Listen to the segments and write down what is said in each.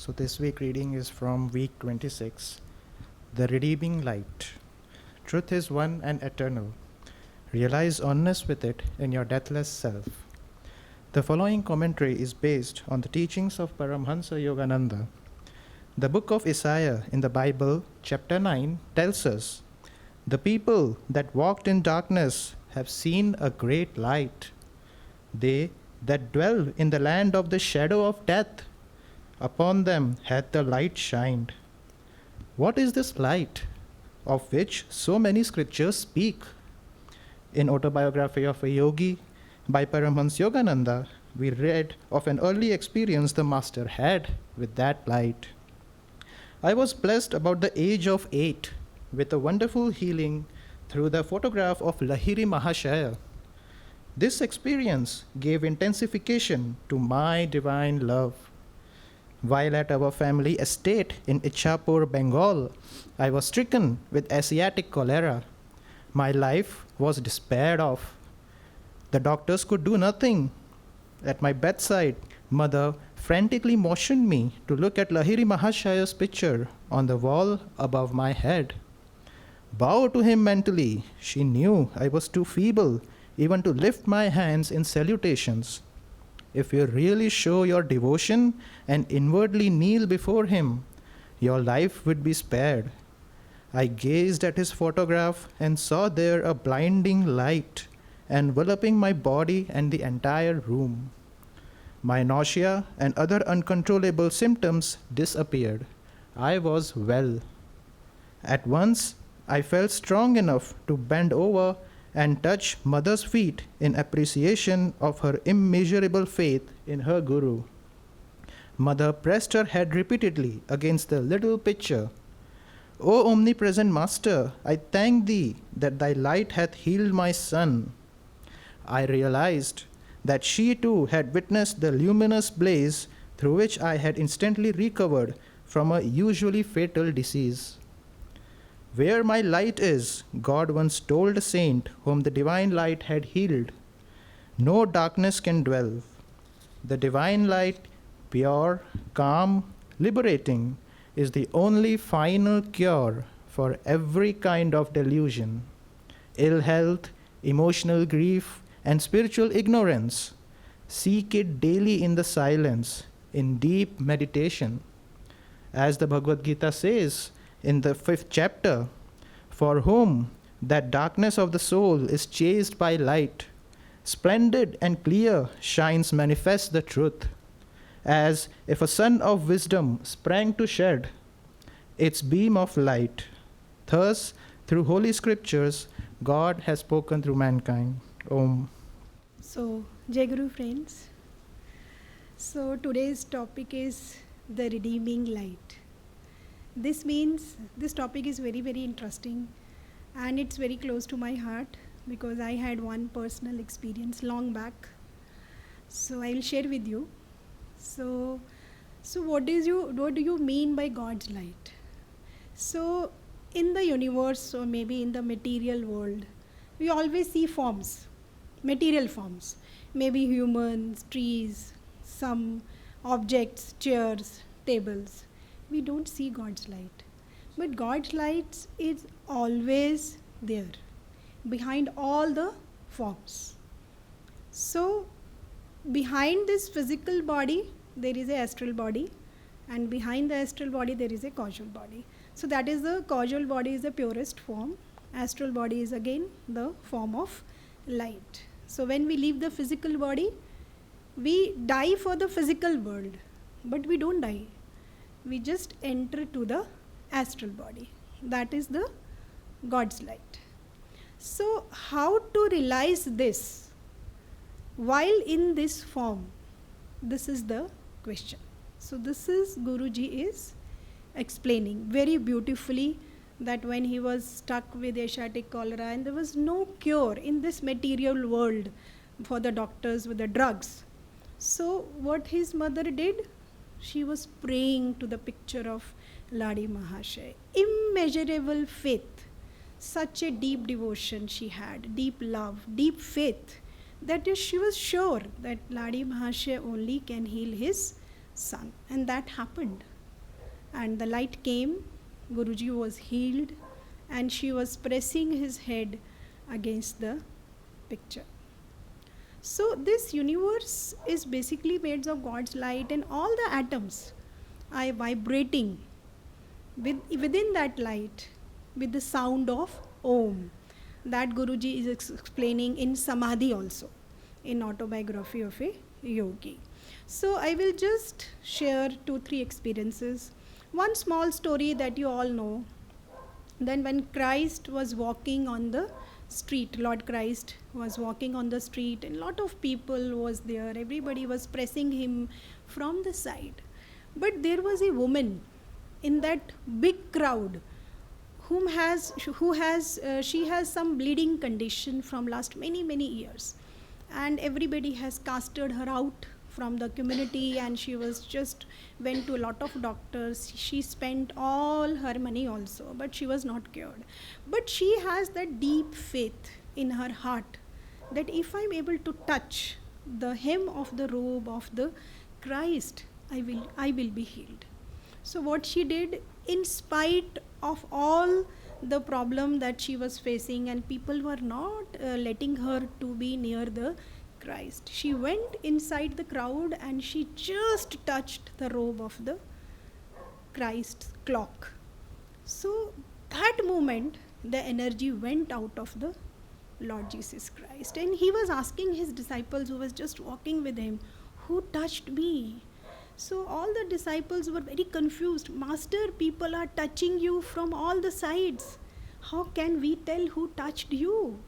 So this week reading is from week 26, The Redeeming Light. Truth is one and eternal. Realize oneness with it in your deathless self. The following commentary is based on the teachings of Paramhansa Yogananda. The book of Isaiah in the Bible, chapter 9, tells us, "The people that walked in darkness have seen a great light. They that dwell in the land of the shadow of death, upon them hath the light shined." What is this light, of which so many scriptures speak? In Autobiography of a Yogi by Paramhansa Yogananda, we read of an early experience the master had with that light. "I was blessed about the age of 8 with a wonderful healing through the photograph of Lahiri Mahashaya. This experience gave intensification to my divine love. While at our family estate in Ichhapur, Bengal, I was stricken with Asiatic cholera. My life was despaired of. The doctors could do nothing. At my bedside, mother frantically motioned me to look at Lahiri Mahashaya's picture on the wall above my head. Bow to him mentally. She knew I was too feeble even to lift my hands in salutations. If you really show your devotion and inwardly kneel before him, your life would be spared." I gazed at his photograph and saw there a blinding light enveloping my body and the entire room. My nausea and other uncontrollable symptoms disappeared. I was well. At once, I felt strong enough to bend over and touch mother's feet in appreciation of her immeasurable faith in her Guru. Mother pressed her head repeatedly against the little picture. "O omnipresent Master, I thank thee that thy light hath healed my son." I realized that she too had witnessed the luminous blaze through which I had instantly recovered from a usually fatal disease. "Where my light is," God once told a saint whom the divine light had healed, "no darkness can dwell." The divine light, pure, calm, liberating, is the only final cure for every kind of delusion, ill health, emotional grief, and spiritual ignorance. Seek it daily in the silence, in deep meditation. As the Bhagavad Gita says in the 5th chapter, "For whom that darkness of the soul is chased by light, splendid and clear shines manifest the truth, as if a sun of wisdom sprang to shed its beam of light." Thus, through holy scriptures, God has spoken through mankind. Om. So, Jai Guru friends. So, today's topic is the redeeming light. This means this topic is very, very interesting and it's very close to my heart because I had one personal experience long back. So, I will share with you. So what do you mean by God's light? So, in the universe or maybe in the material world, we always see forms, material forms, maybe humans, trees, some objects, chairs, tables. We don't see God's light. But God's light is always there, behind all the forms. So, behind this physical body, there is a astral body, and behind the astral body, there is a causal body. So, that is the causal body is the purest form. Astral body is again the form of light. So, when we leave the physical body, we die for the physical world, but we don't die. We just enter to the astral body. That is the God's light. So, how to realize this while in this form? This is the question. So, this is Guruji is explaining very beautifully that when he was stuck with Asiatic cholera and there was no cure in this material world for the doctors with the drugs. So, what his mother did? She was praying to the picture of Lahiri Mahashaya. Immeasurable faith, such a deep devotion she had, deep love, deep faith, that is, she was sure that Lahiri Mahashaya only can heal his son. And that happened. And the light came, Guruji was healed, and she was pressing his head against the picture. So this universe is basically made of God's light, and all the atoms are vibrating within that light with the sound of Om. That Guruji is explaining in Samadhi also, in Autobiography of a Yogi. So I will just share 2-3 experiences. One small story that you all know. Then when Christ was walking on the street, Lord Christ was walking on the street, and lot of people was there. Everybody was pressing him from the side. But there was a woman in that big crowd she has some bleeding condition from last many years, and everybody has casted her out from the community, and she was just went to a lot of doctors. She spent all her money also, but she was not cured. But she has that deep faith in her heart that if I'm able to touch the hem of the robe of the Christ, I will be healed. So what she did, in spite of all the problem that she was facing, and people were not letting her to be near the Christ, she went inside the crowd and she just touched the robe of the Christ's cloak. So that moment, the energy went out of the Lord Jesus Christ, and he was asking his disciples who was just walking with him, who touched me? So all the disciples were very confused. Master, people are touching you from all the sides. How can we tell who touched you?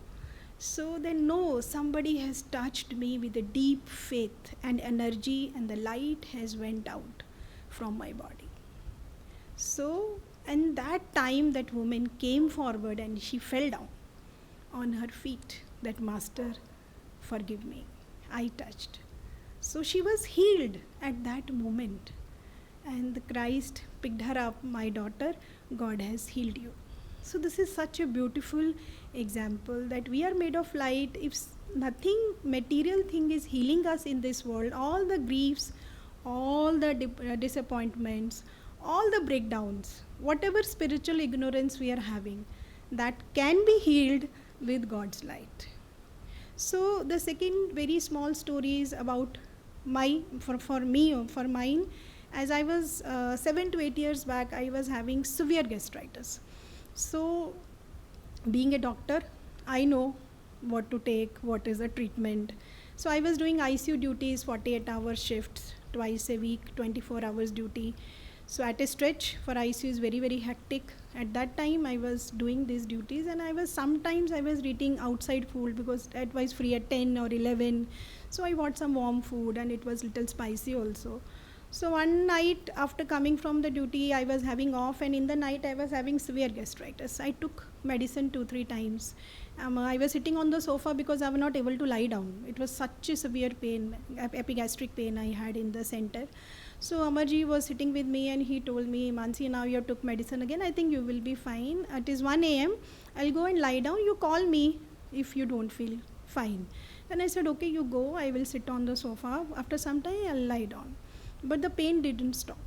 So they know somebody has touched me with a deep faith and energy, and the light has went out from my body. So and that time that woman came forward and she fell down on her feet, that Master, forgive me, I touched. So she was healed at that moment, and the Christ picked her up, my daughter, God has healed you. So this is such a beautiful example that we are made of light. If nothing material thing is healing us in this world, all the griefs, all the disappointments, all the breakdowns, whatever spiritual ignorance we are having, that can be healed with God's light. So the second very small story is about for mine. As I was 7 to 8 years back, I was having severe gastritis. So being a doctor, I know what to take, what is the treatment. So I was doing ICU duties, 48-hour shifts, twice a week, 24 hours duty. So at a stretch for ICU is very hectic. At that time I was doing these duties, and I was eating outside food because it was free at 10 or 11. So I bought some warm food, and it was little spicy also. So one night after coming from the duty, I was having off, and in the night I was having severe gastritis. I took medicine 2-3 times. I was sitting on the sofa because I was not able to lie down. It was such a severe pain, epigastric pain I had in the center. So Amarji was sitting with me, and he told me, Mansi, now you took medicine again, I think you will be fine. It is 1 a.m. I'll go and lie down. You call me if you don't feel fine. And I said, okay, you go. I will sit on the sofa. After some time, I'll lie down. But the pain didn't stop.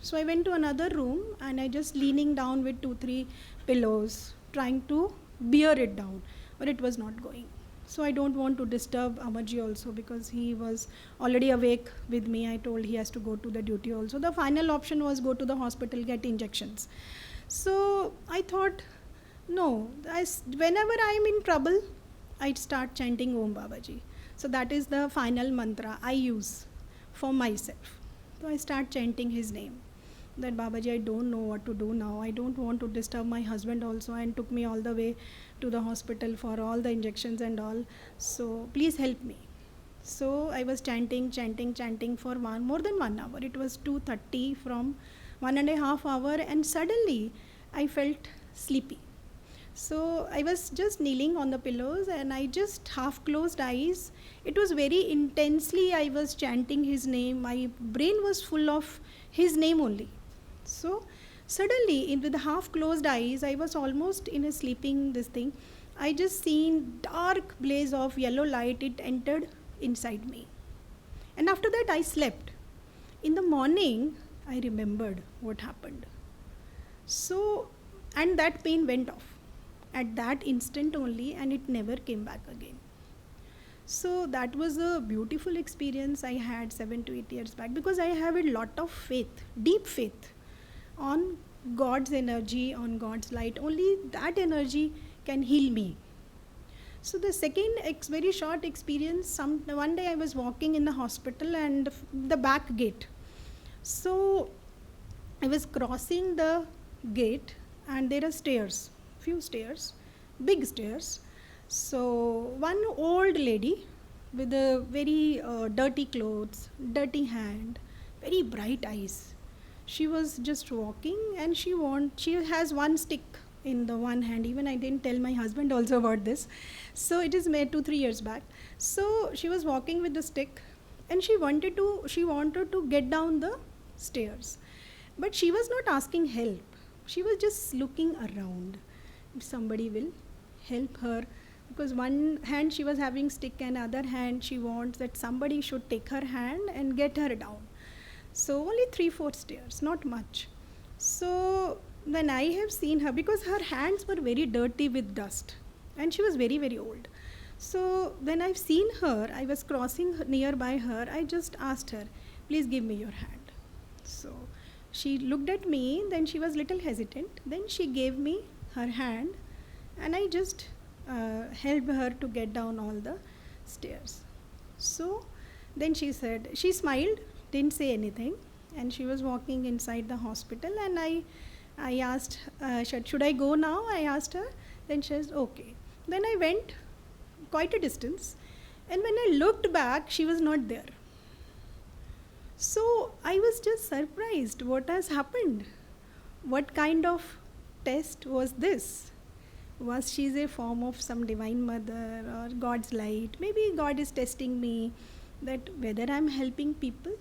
So I went to another room, and I just leaning down with 2-3 pillows, trying to bear it down. But it was not going. So I don't want to disturb Amarji also, because he was already awake with me. I told he has to go to the duty also. The final option was go to the hospital, get injections. So I thought, no, whenever I am in trouble, I'd start chanting Om Babaji. So that is the final mantra I use for myself. So I start chanting his name. That Babaji, I don't know what to do now. I don't want to disturb my husband also, and took me all the way to the hospital for all the injections and all. So please help me. So I was chanting for more than 1 hour. It was 2:30 from 1.5 hour, and suddenly I felt sleepy. So I was just kneeling on the pillows, and I just half closed eyes. It was very intensely I was chanting his name. My brain was full of his name only. So suddenly, with the half closed eyes, I was almost in a sleeping this thing. I just seen dark blaze of yellow light. It entered inside me. And after that I slept. In the morning, I remembered what happened. So, and that pain went off at that instant only, and it never came back again. So that was a beautiful experience I had 7 to 8 years back, because I have a lot of faith, deep faith on God's energy, on God's light. Only that energy can heal me. So the second very short experience, one day I was walking in the hospital and the back gate. So I was crossing the gate and there are stairs, few stairs, big stairs. So one old lady with a very dirty clothes, dirty hand, very bright eyes. She was just walking and she has one stick in the one hand. Even I didn't tell my husband also about this. So it is made 2-3 years back. So she was walking with the stick and she wanted to get down the stairs. But she was not asking help. She was just looking around if somebody will help her, because one hand she was having stick and other hand she wants that somebody should take her hand and get her down. So only 3-4 stairs, not much. So when I have seen her, because her hands were very dirty with dust and she was very, very old. So when I've seen her, I was crossing nearby her, I just asked her, please give me your hand. So she looked at me, then she was little hesitant. Then she gave me her hand and I just helped her to get down all the stairs. So then she said, she smiled, didn't say anything, and she was walking inside the hospital and I asked, should I go now? I asked her. Then she said, okay. Then I went quite a distance and when I looked back, she was not there. So I was just surprised. What has happened? What kind of test was this? Was she a form of some divine mother or God's light? Maybe God is testing me that whether I'm helping people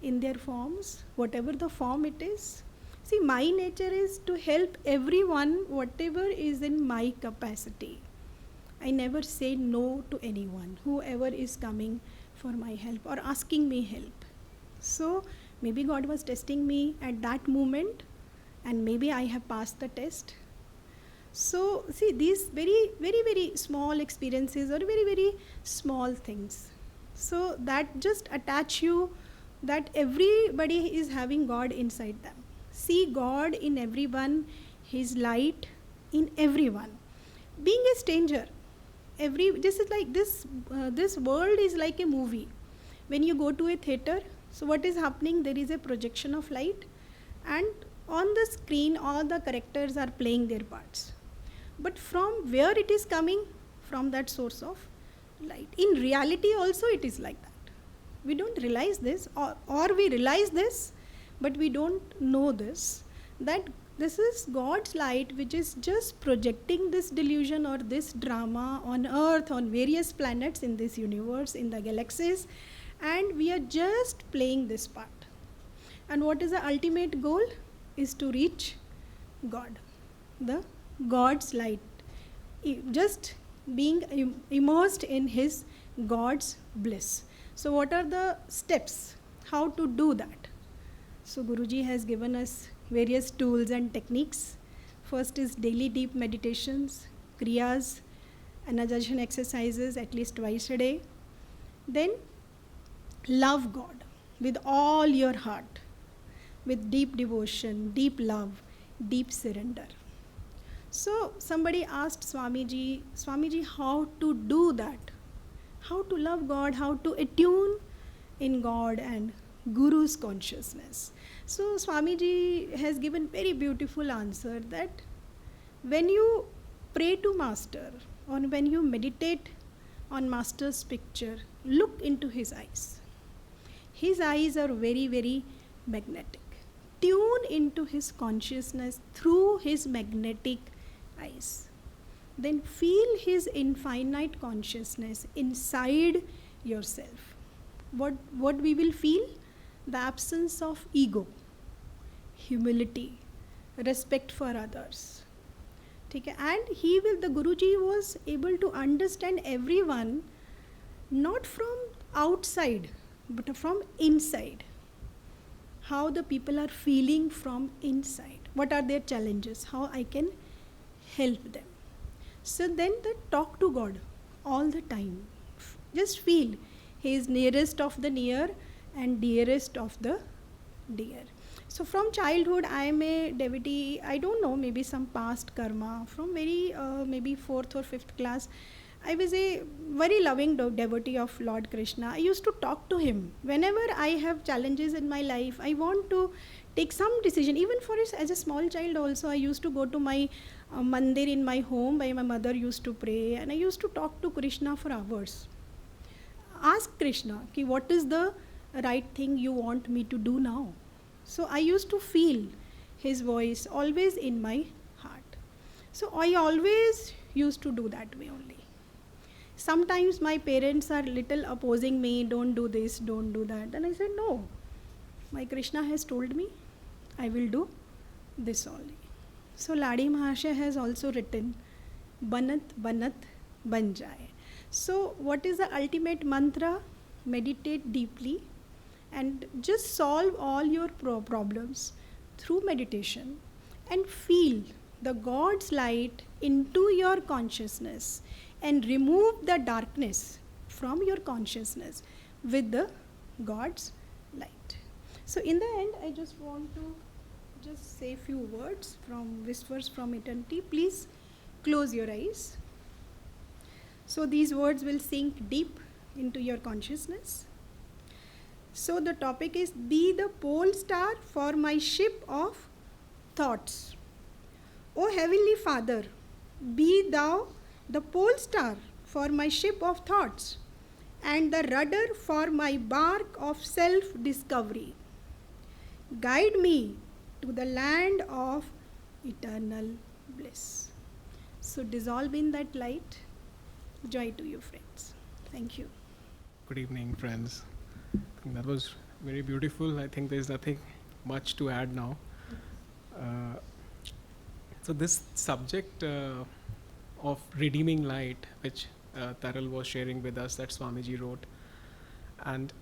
in their forms, whatever the form it is. See, my nature is to help everyone, whatever is in my capacity. I never say no to anyone, whoever is coming for my help or asking me help. So maybe God was testing me at that moment and maybe I have passed the test. So see, these very, very, very small experiences or very, very small things. So that just attach you that everybody is having God inside them. See God in everyone, His light in everyone. Being a stranger, this is like this world is like a movie. When you go to a theater, so what is happening? There is a projection of light and on the screen all the characters are playing their parts. But from where it is coming? From that source of light. In reality also it is like that. We don't realize this or we realize this, but we don't know this, that this is God's light which is just projecting this delusion or this drama on earth, on various planets in this universe, in the galaxies, and we are just playing this part. And what is the ultimate goal? Is to reach God, the God's light, just being immersed in His God's bliss. So what are the steps? How to do that? So Guruji has given us various tools and techniques. First is daily deep meditations, kriyas, energization exercises at least twice a day. Then love God with all your heart, with deep devotion, deep love, deep surrender. So somebody asked Swamiji, how to do that? How to love God, how to attune in God and Guru's consciousness. So Swamiji has given very beautiful answer that when you pray to Master or when you meditate on Master's picture, look into his eyes. His eyes are very, very magnetic. Tune into his consciousness through his magnetic eyes. Then feel his infinite consciousness inside yourself. What we will feel? The absence of ego, humility, respect for others. Okay? And the Guruji was able to understand everyone not from outside but from inside. how the people are feeling from inside, what are their challenges, how I can help them. So then the talk to God all the time. Just feel He is nearest of the near and dearest of the dear. So from childhood I am a devotee. I don't know, maybe some past karma from very maybe fourth or fifth class. I was a very loving devotee of Lord Krishna. I used to talk to him whenever I have challenges in my life. I want to take some decision. Even for as a small child also, I used to go to my mandir in my home where my mother used to pray, and I used to talk to Krishna for hours. Ask Krishna, ki, what is the right thing you want me to do now? So I used to feel his voice always in my heart. So I always used to do that way only. Sometimes my parents are little opposing me, don't do this, don't do that. And I said, no, my Krishna has told me, I will do this only. So Ladi Mahasaya has also written, Banat Banat Ban Jaye. So what is the ultimate mantra? Meditate deeply and just solve all your problems through meditation, and feel the God's light into your consciousness and remove the darkness from your consciousness with the God's light. So in the end, I just want to just say few words from Whispers from Eternity. Please close your eyes. So these words will sink deep into your consciousness. So the topic is, be the pole star for my ship of thoughts. O Heavenly Father, be thou the pole star for my ship of thoughts and the rudder for my bark of self-discovery. Guide me to the land of eternal bliss. So dissolve in that light. Joy to you, friends. Thank you. Good evening, friends. I think that was very beautiful. I think there's nothing much to add now. So this subject of redeeming light, which Taral was sharing with us, that Swamiji wrote, and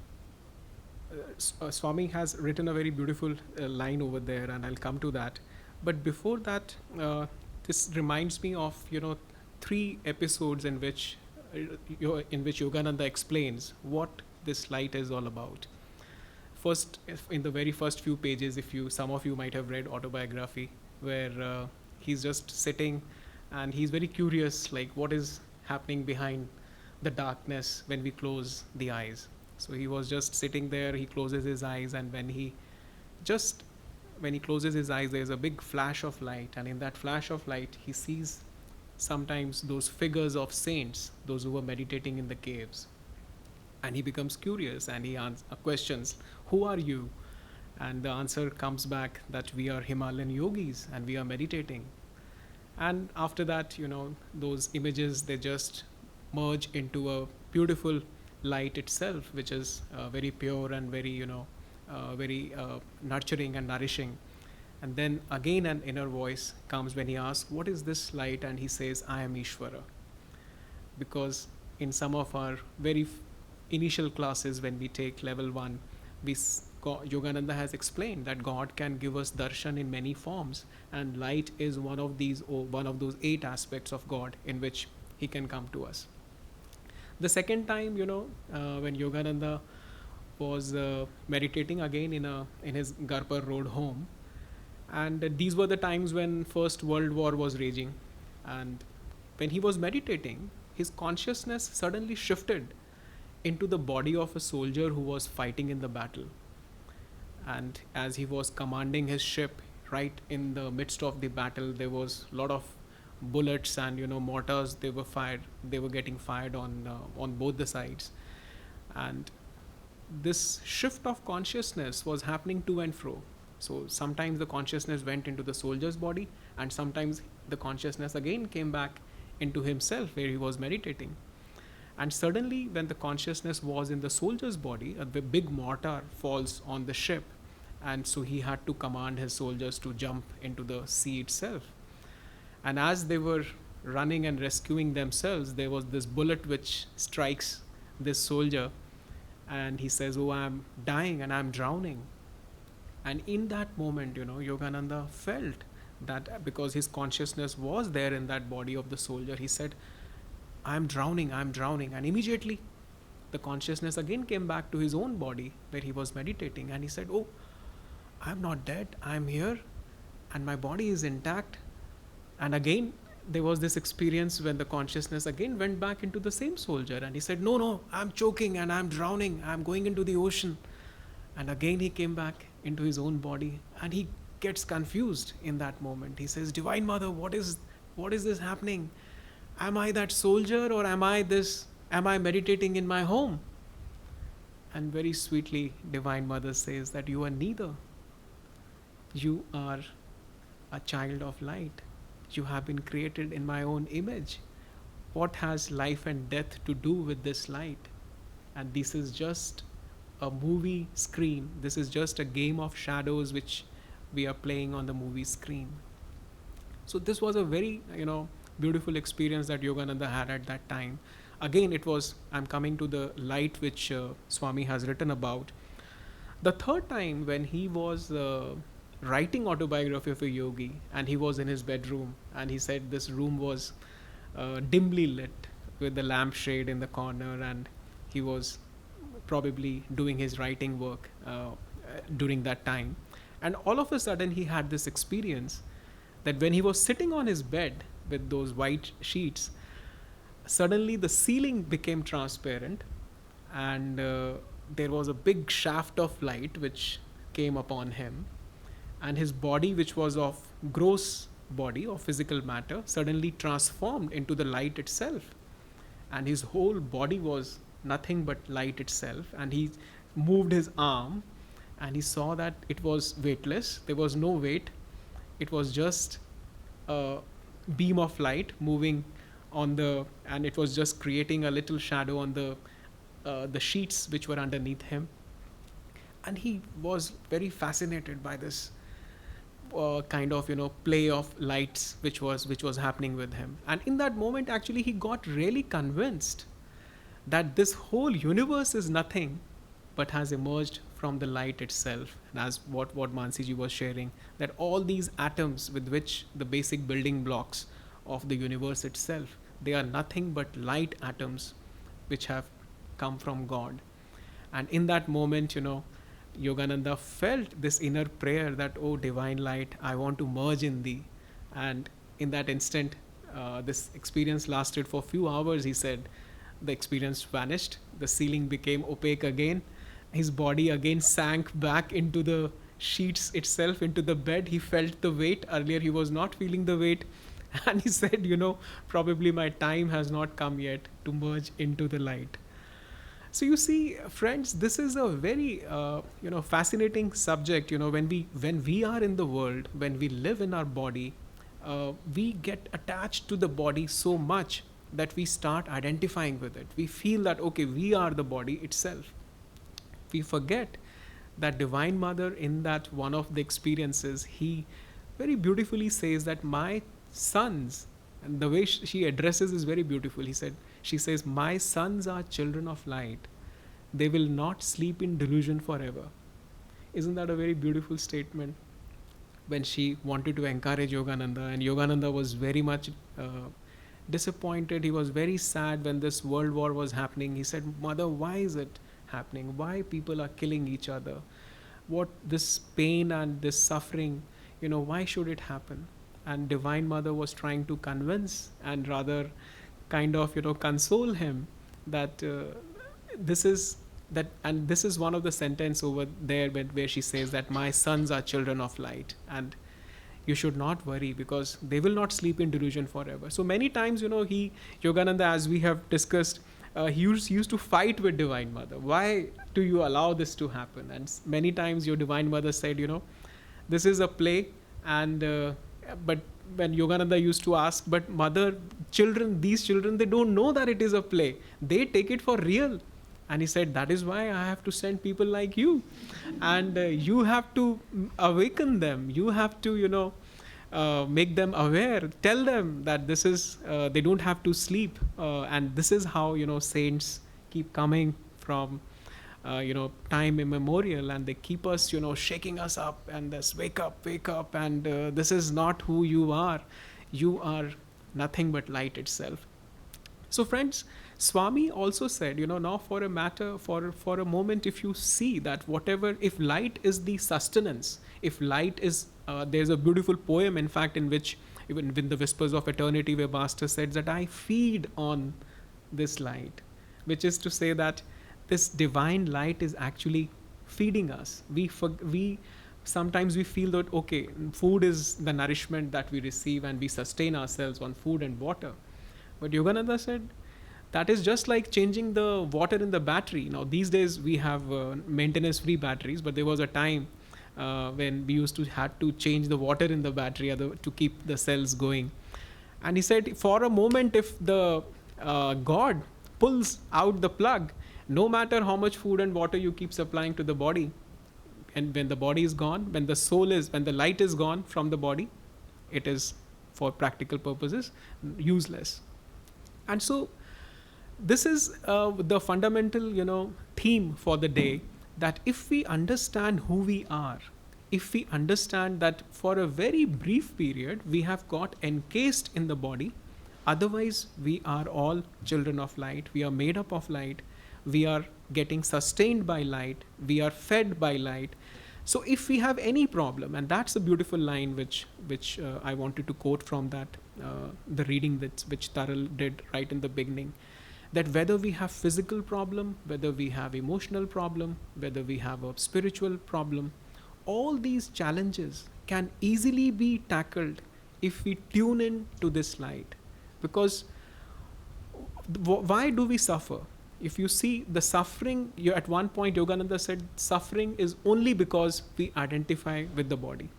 Swami has written a very beautiful line over there, and I'll come to that. But before that, this reminds me of 3 episodes in which Yogananda explains what this light is all about. First, in the very first few pages, some of you might have read autobiography, where he's just sitting and he's very curious, like what is happening behind the darkness when we close the eyes. So he was just sitting there, he closes his eyes, and when he closes his eyes, there's a big flash of light, and in that flash of light he sees sometimes those figures of saints, those who were meditating in the caves. And he becomes curious and he questions, who are you? And the answer comes back that we are Himalayan yogis and we are meditating. And after that, those images, they just merge into a beautiful light itself, which is very pure and very, very nurturing and nourishing. And then again an inner voice comes when he asks, what is this light? And he says, I am Ishvara. Because in some of our very initial classes, when we take level 1, Yogananda has explained that God can give us darshan in many forms, and light is one of those 8 aspects of God in which he can come to us. The second time, when Yogananda was meditating again in his Garpar Road home, and these were the times when First World War was raging, and when he was meditating, his consciousness suddenly shifted into the body of a soldier who was fighting in the battle. And as he was commanding his ship, right in the midst of the battle, there was a lot of bullets and mortars. They were getting fired on both the sides, and this shift of consciousness was happening to and fro. So sometimes the consciousness went into the soldier's body, and sometimes the consciousness again came back into himself where he was meditating. And suddenly, when the consciousness was in the soldier's body, a big mortar falls on the ship, and so he had to command his soldiers to jump into the sea itself. And as they were running and rescuing themselves, there was this bullet which strikes this soldier, and he says, oh, I'm dying and I'm drowning. And in that moment, Yogananda felt that because his consciousness was there in that body of the soldier, he said, I'm drowning, I'm drowning. And immediately the consciousness again came back to his own body where he was meditating. And he said, oh, I'm not dead, I'm here, and my body is intact. And again, there was this experience when the consciousness again went back into the same soldier. And he said, no, no, I'm choking and I'm drowning, I'm going into the ocean. And again, he came back into his own body, and he gets confused in that moment. He says, Divine Mother, what is this happening? Am I that soldier, or am I meditating in my home? And very sweetly, Divine Mother says that you are neither. You are a child of light. You have been created in my own image. What has life and death to do with this light? And this is just a movie screen. This is just a game of shadows which we are playing on the movie screen. So this was a very, beautiful experience that Yogananda had at that time. Again, I'm coming to the light which Swami has written about. The third time, when he was writing autobiography of a yogi, and he was in his bedroom, and he said this room was dimly lit with the lampshade in the corner, and he was probably doing his writing work during that time. And all of a sudden he had this experience that when he was sitting on his bed with those white sheets, suddenly the ceiling became transparent, and there was a big shaft of light which came upon him, and his body, which was of gross body or physical matter, suddenly transformed into the light itself, and his whole body was nothing but light itself. And he moved his arm, and he saw that it was weightless, there was no weight, it was just a beam of light moving and it was just creating a little shadow on the sheets which were underneath him. And he was very fascinated by this kind of play of lights which was happening with him. And in that moment, actually, he got really convinced that this whole universe is nothing but has emerged from the light itself. And as what Mansi ji was sharing, that all these atoms with which the basic building blocks of the universe itself, they are nothing but light atoms which have come from God. And in that moment, Yogananda felt this inner prayer that, oh divine light, I want to merge in thee. And in that instant, this experience lasted for a few hours. He said the experience vanished, the ceiling became opaque again, his body again sank back into the sheets itself, into the bed. He felt the weight. Earlier he was not feeling the weight. And he said, probably my time has not come yet to merge into the light. So you see, friends, this is a very fascinating subject. When we are in the world, when we live in our body, we get attached to the body so much that we start identifying with it. We feel that, okay, we are the body itself. We forget that Divine Mother, in that one of the experiences, he very beautifully says that my sons, and the way she addresses is very beautiful. She says, my sons are children of light. They will not sleep in delusion forever. Isn't that a very beautiful statement? When she wanted to encourage Yogananda, and Yogananda was very much disappointed. He was very sad when this world war was happening. He said, Mother, why is it happening? Why people are killing each other? What this pain and this suffering, why should it happen? And Divine Mother was trying to convince and rather kind of console him that this is one of the sentence over there where she says that my sons are children of light, and you should not worry because they will not sleep in delusion forever. So many times, Yogananda, as we have discussed, he used to fight with Divine Mother. Why do you allow this to happen? And many times your Divine Mother said, this is a play. And but when Yogananda used to ask, but Mother, these children, they don't know that it is a play. They take it for real. And he said, that is why I have to send people like you. And you have to awaken them. You have to, make them aware. Tell them that this is, they don't have to sleep. And this is how, saints keep coming from time immemorial, and they keep us, shaking us up, and this wake up, and this is not who you are. You are nothing but light itself. So friends, Swami also said, now for a matter, for a moment, if you see that whatever, if light is the sustenance, if light is, there's a beautiful poem, in fact, in which, even in the Whispers of Eternity, where Master said that I feed on this light, which is to say that this divine light is actually feeding us. We sometimes we feel that, okay, food is the nourishment that we receive, and we sustain ourselves on food and water. But Yogananda said that is just like changing the water in the battery. Now these days we have maintenance-free batteries, but there was a time when we used to had to change the water in the battery to keep the cells going. And he said, for a moment, if the God pulls out the plug, no matter how much food and water you keep supplying to the body, and when the body is gone, when the light is gone from the body, it is, for practical purposes, useless. And so this is the fundamental, theme for the day, that if we understand who we are, if we understand that for a very brief period we have got encased in the body, otherwise we are all children of light, we are made up of light, we are getting sustained by light, we are fed by light. So if we have any problem, and that's a beautiful line which I wanted to quote from that the reading which Taral did right in the beginning, that whether we have physical problem, whether we have emotional problem, whether we have a spiritual problem, all these challenges can easily be tackled if we tune in to this light. Because why do we suffer? If you see the suffering, at one point Yogananda said suffering is only because we identify with the body.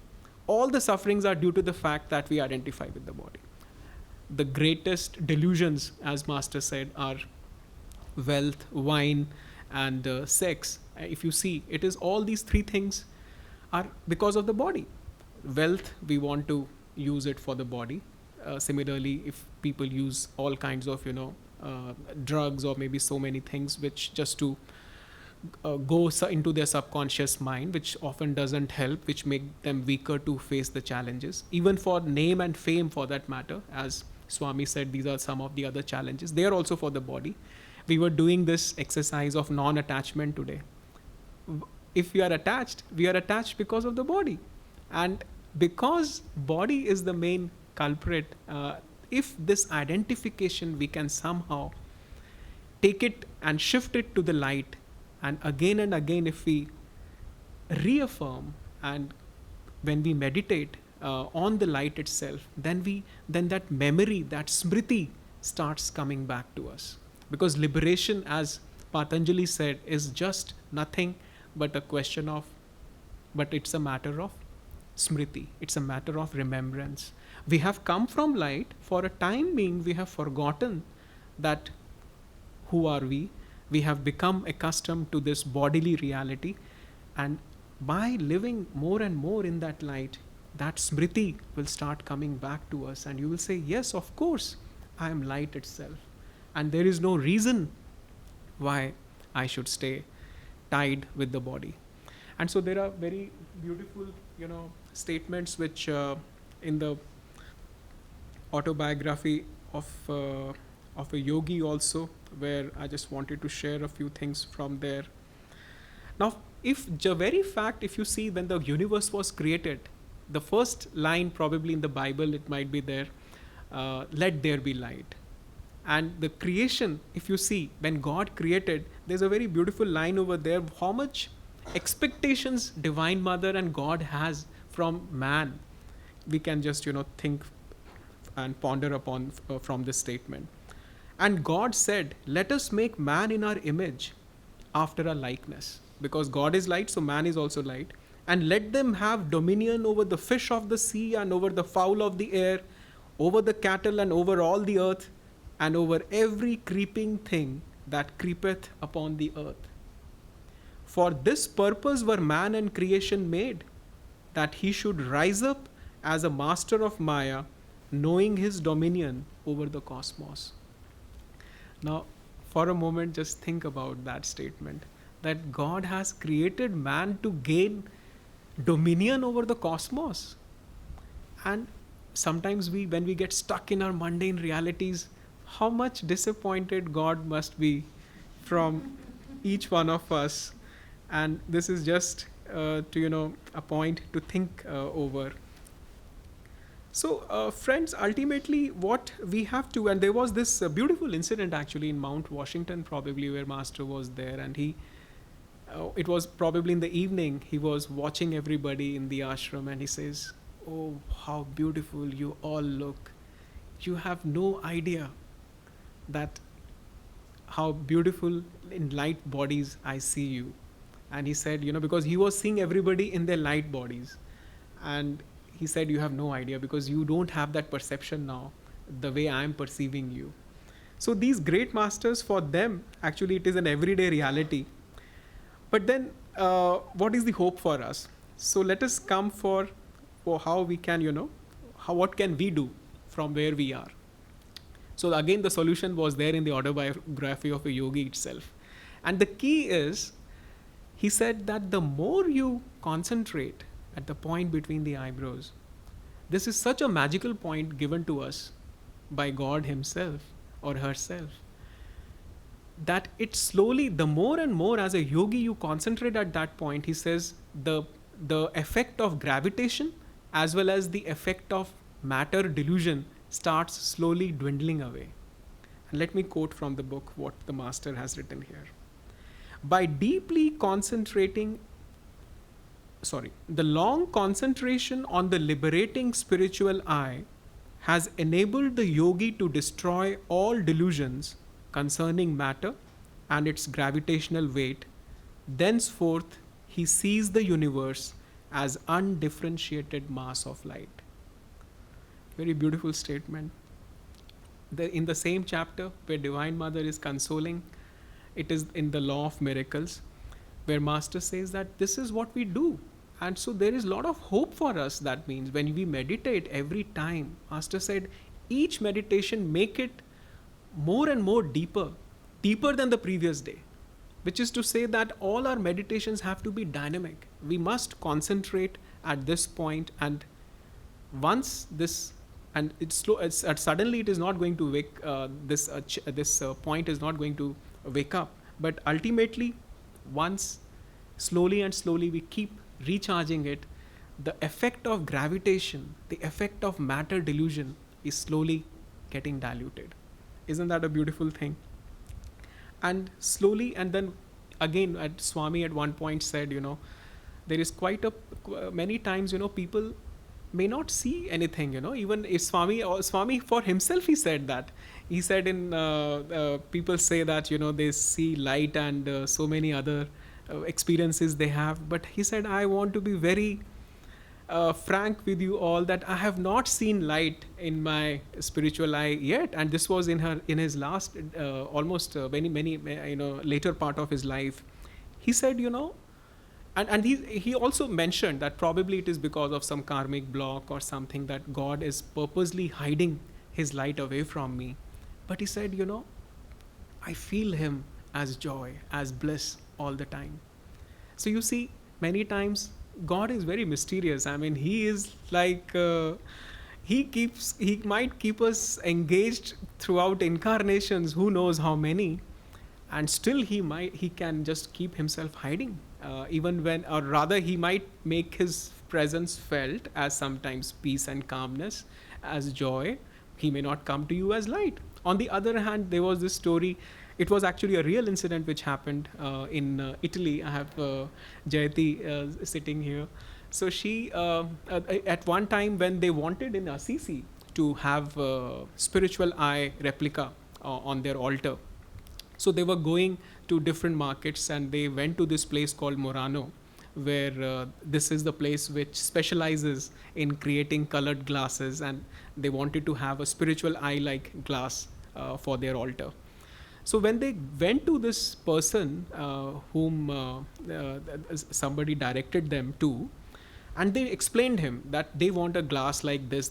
All the sufferings are due to the fact that we identify with the body. The greatest delusions, as Master said, are wealth, wine, and sex. If you see, it is all these three things are because of the body. Wealth, we want to use it for the body. Similarly, if people use all kinds of, drugs or maybe so many things which just to go into their subconscious mind, which often doesn't help, which make them weaker to face the challenges. Even for name and fame, for that matter, as Swami said, these are some of the other challenges. They are also for the body. We were doing this exercise of non-attachment today. If we are attached because of the body. And because body is the main culprit, if this identification we can somehow take it and shift it to the light, and again if we reaffirm, and when we meditate on the light itself, then that memory, that smriti starts coming back to us. Because liberation, as Patanjali said, is just nothing but it's a matter of smriti. It's a matter of remembrance. We have come from light. For a time being, we have forgotten that who are we. We have become accustomed to this bodily reality. And by living more and more in that light, that smriti will start coming back to us. And you will say, yes, of course, I am light itself. And there is no reason why I should stay tied with the body. And so there are very beautiful, statements which in the autobiography of a yogi also, where I just wanted to share a few things from there. Now, if the very fact, if you see when the universe was created, the first line probably in the Bible, it might be there, let there be light. And the creation, if you see, when God created, there's a very beautiful line over there, how much expectations Divine Mother and God has from man. We can just, think and ponder upon from this statement. And God said, let us make man in our image, after our likeness. Because God is light, so man is also light. And let them have dominion over the fish of the sea, and over the fowl of the air, over the cattle, and over all the earth, and over every creeping thing that creepeth upon the earth. For this purpose were man and creation made, that he should rise up as a master of Maya, knowing his dominion over the cosmos. Now, for a moment, just think about that statement, that God has created man to gain dominion over the cosmos. And sometimes when we get stuck in our mundane realities, how much disappointed God must be from each one of us. And this is just to a point to think over. So, friends, ultimately, what we have to, and there was this beautiful incident actually in Mount Washington, probably where Master was there, and it was probably in the evening, he was watching everybody in the ashram, and he says, "Oh, how beautiful you all look. You have no idea that how beautiful in light bodies I see you." And he said, because he was seeing everybody in their light bodies. And he said, "You have no idea because you don't have that perception now, the way I am perceiving you." So these great masters, for them, actually it is an everyday reality. But then, what is the hope for us? So let us come for how we can, what can we do from where we are? So again, the solution was there in the autobiography of a yogi itself. And the key is, he said that the more you concentrate at the point between the eyebrows, this is such a magical point given to us by God himself or herself, that it slowly, the more and more as a yogi you concentrate at that point, he says, the effect of gravitation as well as the effect of matter delusion starts slowly dwindling away. And let me quote from the book what the master has written here. By deeply concentrating, the long concentration on the liberating spiritual eye has enabled the yogi to destroy all delusions concerning matter and its gravitational weight. Thenceforth, he sees the universe as undifferentiated mass of light. Very beautiful statement. In the same chapter where Divine Mother is consoling, it is in the Law of Miracles, where Master says that this is what we do. And so there is a lot of hope for us. That means when we meditate every time, Master said, each meditation make it more and more deeper than the previous day. Which is to say that all our meditations have to be dynamic. We must concentrate at this point, and once this, and it's slow, suddenly it is not going to wake, this point is not going to wake up. But ultimately, once slowly and slowly we keep recharging it, the effect of gravitation, the effect of matter delusion is slowly getting diluted. Isn't that a beautiful thing? And slowly, and then again, Swami at one point said, there is quite many times, people may not see anything, even if Swami for himself, he said that. He said people say that, they see light and so many other experiences they have. But he said, I want to be very frank with you all that I have not seen light in my spiritual eye yet. And this was in his last, almost many, later part of his life. He said, and he also mentioned that probably it is because of some karmic block or something that God is purposely hiding his light away from me. But he said, I feel him as joy, as bliss all the time. So you see, many times God is very mysterious. I mean, he is like, he might keep us engaged throughout incarnations, who knows how many, and still he can just keep himself hiding, even when, or rather he might make his presence felt as sometimes peace and calmness, as joy. He may not come to you as light. On the other hand, there was this story. It was actually a real incident which happened in Italy. I have Jayati sitting here. So she, at one time when they wanted in Assisi to have spiritual eye replica on their altar, so they were going to different markets and they went to this place called Murano, where this is the place which specializes in creating colored glasses, and they wanted to have a spiritual eye-like glass for their altar. So when they went to this person whom somebody directed them to, and they explained him that they want a glass like this.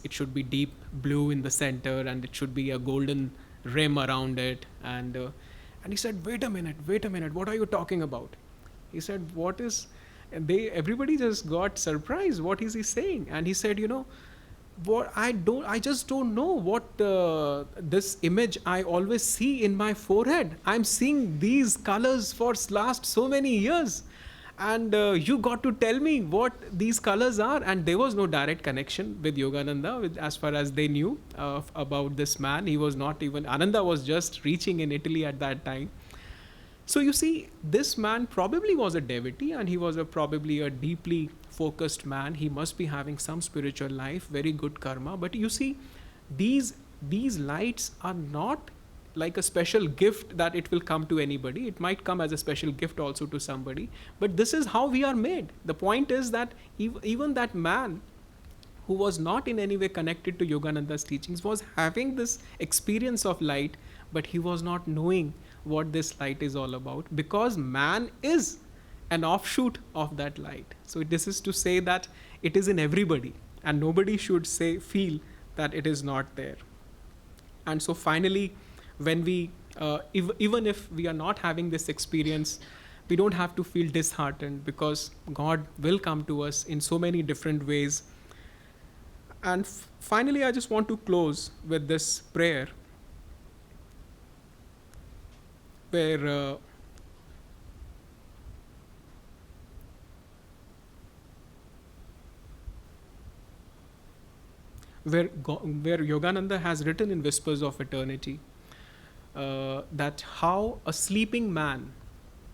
It should be deep blue in the center, and it should be a golden rim around it. And And he said, wait a minute, what are you talking about? He said, what is, and everybody just got surprised. What is he saying? And he said, what I just don't know what this image I always see in my forehead. I'm seeing these colors for last so many years. And you got to tell me what these colors are. And there was no direct connection with Yogananda, as far as they knew about this man. He was not even, Ananda was just reaching in Italy at that time. So you see, this man probably was a devotee, and he was probably a deeply focused man. He must be having some spiritual life, very good karma. But you see, these lights are not like a special gift that it will come to anybody. It might come as a special gift also to somebody. But this is how we are made. The point is that even that man who was not in any way connected to Yogananda's teachings was having this experience of light, but he was not knowing what this light is all about, because man is an offshoot of that light. So this is to say that it is in everybody, and nobody should feel that it is not there. And so finally, when we even if we are not having this experience, we don't have to feel disheartened, because God will come to us in so many different ways. And finally, I just want to close with this prayer, where Yogananda has written in Whispers of Eternity that how a sleeping man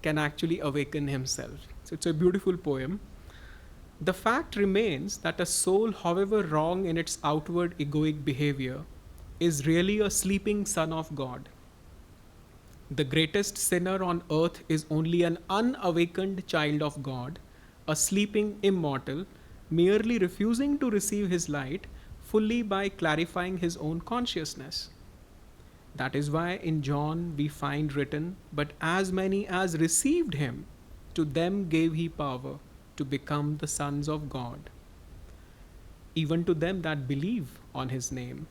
can actually awaken himself. So it's a beautiful poem. The fact remains that a soul, however wrong in its outward egoic behavior, is really a sleeping son of God. The greatest sinner on earth is only an unawakened child of God, a sleeping immortal, merely refusing to receive his light fully by clarifying his own consciousness. That is why in John we find written, "But as many as received him, to them gave he power to become the sons of God, even to them that believe on his name."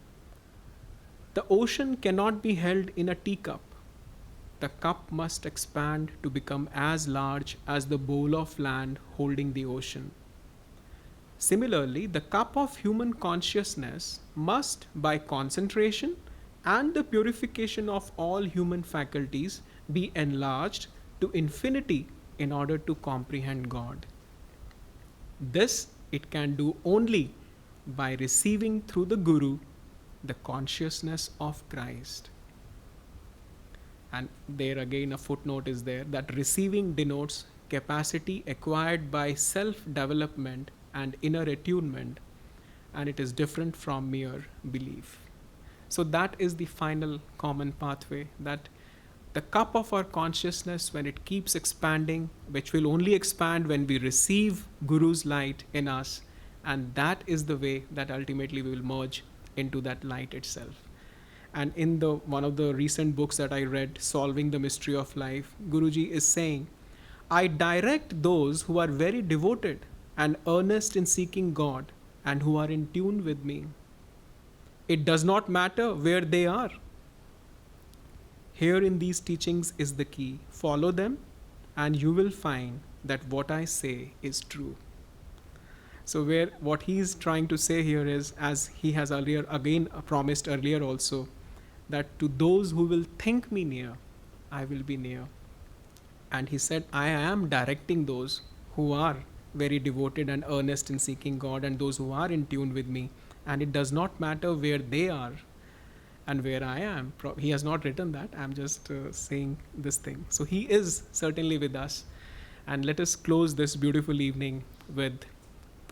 The ocean cannot be held in a teacup. The cup must expand to become as large as the bowl of land holding the ocean. Similarly, the cup of human consciousness must, by concentration and the purification of all human faculties, be enlarged to infinity in order to comprehend God. This it can do only by receiving through the Guru the consciousness of Christ. And there again a footnote is there that receiving denotes capacity acquired by self-development and inner attunement, and it is different from mere belief. So that is the final common pathway, that the cup of our consciousness, when it keeps expanding, which will only expand when we receive Guru's light in us, and that is the way that ultimately we will merge into that light itself. And in one of the recent books that I read, Solving the Mystery of Life, Guruji is saying, "I direct those who are very devoted and earnest in seeking God and who are in tune with me. It does not matter where they are. Here in these teachings is the key. Follow them and you will find that what I say is true." So what he is trying to say here is, as he has promised earlier also, that to those who will think me near, I will be near. And he said, I am directing those who are very devoted and earnest in seeking God and those who are in tune with me. And it does not matter where they are and where I am. He has not written that. I'm just saying this thing. So he is certainly with us. And let us close this beautiful evening with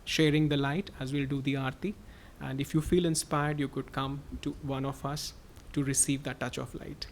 sharing the light as we'll do the Aarti. And if you feel inspired, you could come to one of us to receive that touch of light.